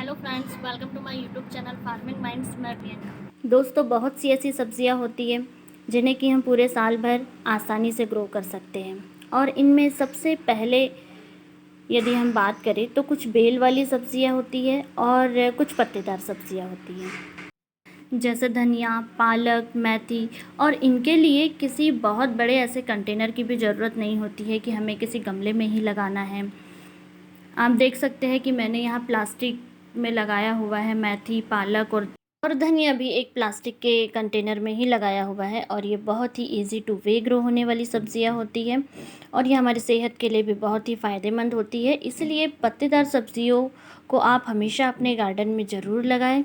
Hello friends, welcome to my YouTube channel farming minds. मैं प्रियंका। दोस्तों, बहुत सी ऐसी सब्जियां होती हैं जिन्हें कि हम पूरे साल भर आसानी से ग्रो कर सकते हैं। और इनमें सबसे पहले यदि हम बात करें तो कुछ बेल वाली सब्जियां होती है और कुछ पत्तेदार सब्जियां होती हैं, जैसे धनिया, पालक, मेथी। और इनके लिए किसी बहुत बड़े ऐसे कंटेनर की भी ज़रूरत नहीं होती है कि हमें किसी गमले में ही लगाना है। आप देख सकते हैं कि मैंने यहाँ प्लास्टिक में लगाया हुआ है मेथी, पालक और धनिया भी एक प्लास्टिक के कंटेनर में ही लगाया हुआ है। और ये बहुत ही इजी टू वे ग्रो होने वाली सब्जियां होती हैं और ये हमारी सेहत के लिए भी बहुत ही फ़ायदेमंद होती है। इसलिए पत्तेदार सब्जियों को आप हमेशा अपने गार्डन में ज़रूर लगाएं।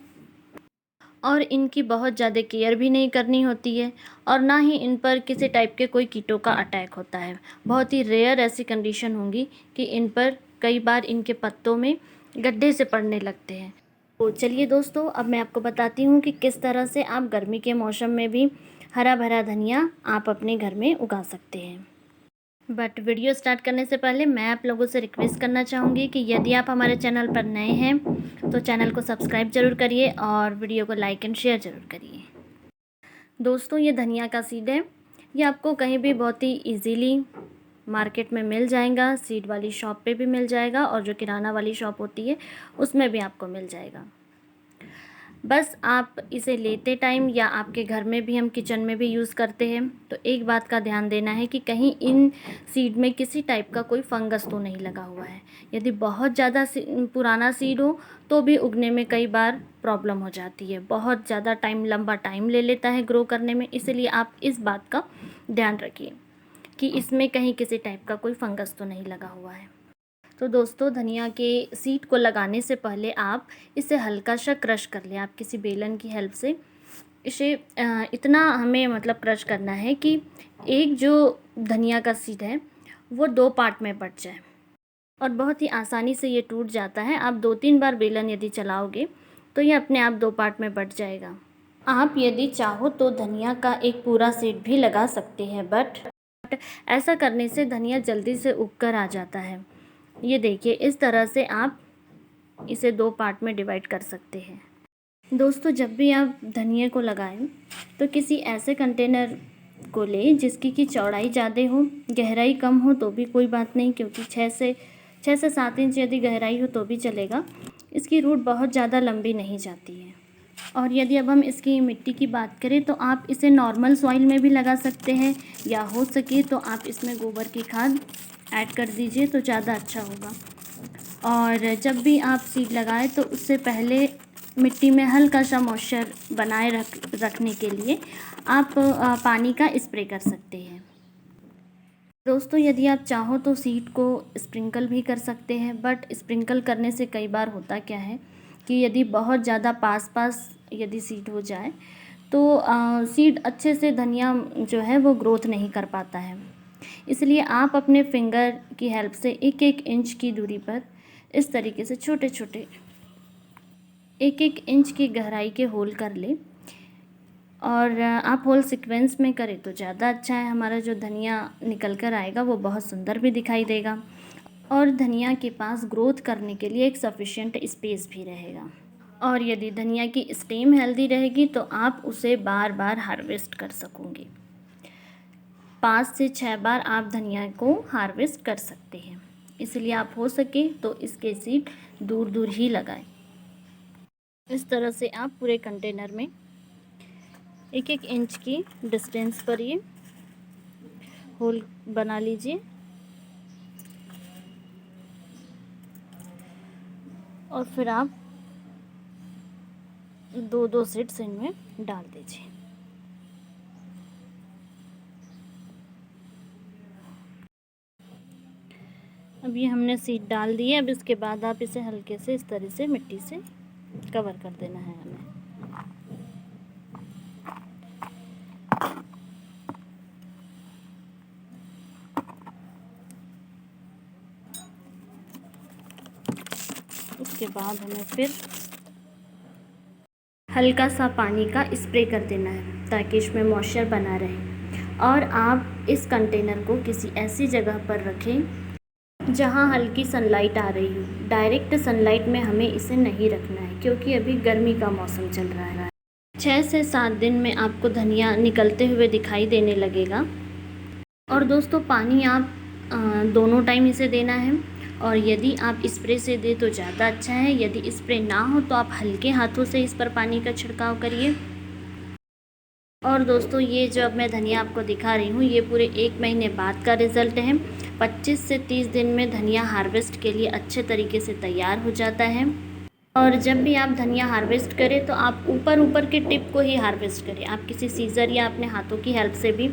और इनकी बहुत ज़्यादा केयर भी नहीं करनी होती है और ना ही इन पर किसी टाइप के कोई कीटों का अटैक होता है। बहुत ही रेयर ऐसी कंडीशन होंगी कि इन पर कई बार इनके पत्तों में गड्ढे से पड़ने लगते हैं। तो चलिए दोस्तों, अब मैं आपको बताती हूँ कि किस तरह से आप गर्मी के मौसम में भी हरा भरा धनिया आप अपने घर में उगा सकते हैं। बट वीडियो स्टार्ट करने से पहले मैं आप लोगों से रिक्वेस्ट करना चाहूँगी कि यदि आप हमारे चैनल पर नए हैं तो चैनल को सब्सक्राइब ज़रूर करिए और वीडियो को लाइक एंड शेयर ज़रूर करिए। दोस्तों, ये धनिया का सीड है। ये आपको कहीं भी बहुत ही इजीली मार्केट में मिल जाएगा। सीड वाली शॉप पे भी मिल जाएगा और जो किराना वाली शॉप होती है उसमें भी आपको मिल जाएगा। बस आप इसे लेते टाइम या आपके घर में भी हम किचन में भी यूज़ करते हैं तो एक बात का ध्यान देना है कि कहीं इन सीड में किसी टाइप का कोई फंगस तो नहीं लगा हुआ है। यदि बहुत ज़्यादा पुराना सीड हो तो भी उगने में कई बार प्रॉब्लम हो जाती है। बहुत ज़्यादा लंबा टाइम ले लेता है ग्रो करने में। इसलिए आप इस बात का ध्यान रखिए कि इसमें कहीं किसी टाइप का कोई फंगस तो नहीं लगा हुआ है। तो दोस्तों, धनिया के सीड को लगाने से पहले आप इसे हल्का सा क्रश कर लें। आप किसी बेलन की हेल्प से इसे इतना हमें क्रश करना है कि एक जो धनिया का सीड है वो 2 पार्ट में बट जाए। और बहुत ही आसानी से ये टूट जाता है। आप 2-3 बार बेलन यदि चलाओगे तो ये अपने आप 2 पार्ट में बट जाएगा। आप यदि चाहो तो धनिया का एक पूरा सीड भी लगा सकते हैं, बट ऐसा करने से धनिया जल्दी से उग कर आ जाता है। ये देखिए, इस तरह से आप इसे 2 पार्ट में डिवाइड कर सकते हैं। दोस्तों, जब भी आप धनिया को लगाएं तो किसी ऐसे कंटेनर को लें जिसकी की चौड़ाई ज़्यादा हो, गहराई कम हो तो भी कोई बात नहीं, क्योंकि 6 से 7 इंच यदि गहराई हो तो भी चलेगा। इसकी रूट बहुत ज़्यादा लंबी नहीं जाती है। और यदि अब हम इसकी मिट्टी की बात करें तो आप इसे नॉर्मल सॉइल में भी लगा सकते हैं या हो सके तो आप इसमें गोबर की खाद ऐड कर दीजिए तो ज़्यादा अच्छा होगा। और जब भी आप सीड लगाएं तो उससे पहले मिट्टी में हल्का सा मॉइस्चर बनाए रखने के लिए आप पानी का स्प्रे कर सकते हैं। दोस्तों, यदि आप चाहो तो सीड को स्प्रिंकल भी कर सकते हैं, बट स्प्रिंकल करने से कई बार होता क्या है कि यदि बहुत ज़्यादा पास यदि सीड हो जाए तो सीड अच्छे से धनिया जो है वो ग्रोथ नहीं कर पाता है। इसलिए आप अपने फिंगर की हेल्प से 1-1 इंच की दूरी पर इस तरीके से छोटे छोटे 1-1 इंच की गहराई के होल कर ले। और आप होल सीक्वेंस में करें तो ज़्यादा अच्छा है। हमारा जो धनिया निकल कर आएगा वो बहुत सुंदर भी दिखाई देगा और धनिया के पास ग्रोथ करने के लिए एक सफिशिएंट स्पेस भी रहेगा। और यदि धनिया की स्टेम हेल्दी रहेगी तो आप उसे बार बार हार्वेस्ट कर सकोगे। 5 से 6 बार आप धनिया को हार्वेस्ट कर सकते हैं। इसलिए आप हो सके तो इसके सीड दूर दूर ही लगाएं। इस तरह से आप पूरे कंटेनर में 1-1 इंच की डिस्टेंस पर ये होल बना लीजिए और फिर आप 2-2 सीड्स इनमें डाल दीजिए। अब ये हमने सीड डाल दिए। अब इसके बाद आप इसे हल्के से इस तरह से मिट्टी से कवर कर देना है हमें। उसके बाद हमें फिर हल्का सा पानी का स्प्रे कर देना है ताकि इसमें मॉइस्चर बना रहे। और आप इस कंटेनर को किसी ऐसी जगह पर रखें जहाँ हल्की सनलाइट आ रही हो। डायरेक्ट सनलाइट में हमें इसे नहीं रखना है, क्योंकि अभी गर्मी का मौसम चल रहा है। 6 से 7 दिन में आपको धनिया निकलते हुए दिखाई देने लगेगा। और दोस्तों पानी आप दोनों टाइम इसे देना है, और यदि आप स्प्रे से दे तो ज़्यादा अच्छा है। यदि स्प्रे ना हो तो आप हल्के हाथों से इस पर पानी का छिड़काव करिए। और दोस्तों ये जो अब मैं धनिया आपको दिखा रही हूँ, ये पूरे 1 महीने बाद का रिज़ल्ट है। 25 से 30 दिन में धनिया हार्वेस्ट के लिए अच्छे तरीके से तैयार हो जाता है। और जब भी आप धनिया हार्वेस्ट करें तो आप ऊपर के टिप को ही हार्वेस्ट करें। आप किसी सीज़र या अपने हाथों की हेल्प से भी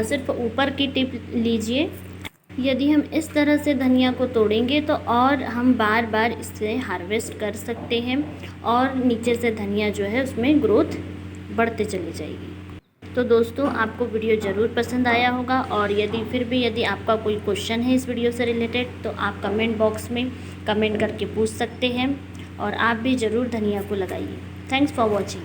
सिर्फ ऊपर की टिप लीजिए। यदि हम इस तरह से धनिया को तोड़ेंगे तो और हम बार बार इसे हार्वेस्ट कर सकते हैं, और नीचे से धनिया जो है उसमें ग्रोथ बढ़ते चली जाएगी। तो दोस्तों आपको वीडियो ज़रूर पसंद आया होगा, और यदि आपका कोई क्वेश्चन है इस वीडियो से रिलेटेड तो आप कमेंट बॉक्स में कमेंट करके पूछ सकते हैं, और आप भी ज़रूर धनिया को लगाइए। Thanks for watching.